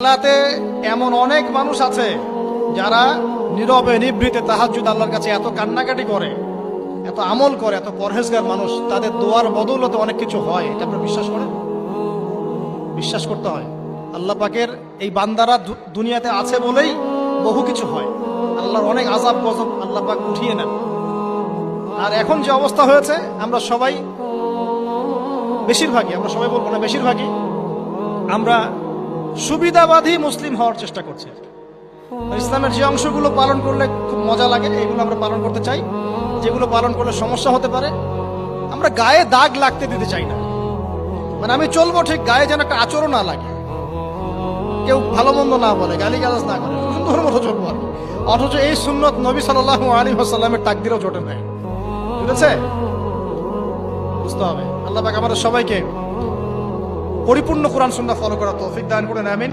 বাংলাতে এমন অনেক মানুষ আছে যারা নীরবে নিভৃতে তাহাজ্জুদ আল্লাহর কাছে এত কান্নাকাটি করে, এত আমল করে, এত পরহেজগার মানুষ, তাদের দোয়ার বদৌলতে অনেক কিছু হয়। এটা আপনারা বিশ্বাস করেন? বিশ্বাস করতে হয়। আল্লাহ পাকের এই বান্দারা দুনিয়াতে আছে বলেই বহু কিছু হয়। আল্লাহর অনেক আযাব গজব আল্লাহ পাক উঠিয়ে নেন। আর এখন যে অবস্থা হয়েছে, আমরা সবাই বেশিরভাগই, আমরা সবাই বলবো না, বেশিরভাগই আমরা সুবিধাবাদী মুসলিম হওয়ার চেষ্টা করছি। ইসলামের যে অংশগুলো পালন করলে খুব মজা লাগে এগুলো আমরা পালন করতে চাই, যেগুলো পালন করলে সমস্যা হতে পারে আমরা গায়ে দাগ লাগতে দিতে চাই না। মানে আমি চলবো ঠিক, গায়ে যেন একটা আচরণ না লাগে, কেউ ভালো মন্দ না বলে, গালিগালাজ না করে, সুন্দর মতো চলবো আর কি। অথচ এই সুন্নত নবী সাল্লাল্লাহু আলাইহি ওয়াসাল্লামের তাকদিরও জোটে নাই। বুঝেছে? বুঝতে হবে। আল্লাহ পাক আমাদের সবাইকে পরিপূর্ণ কোরআন সুন্নাহ ফলো করার তৌফিক দান করেন, আমিন।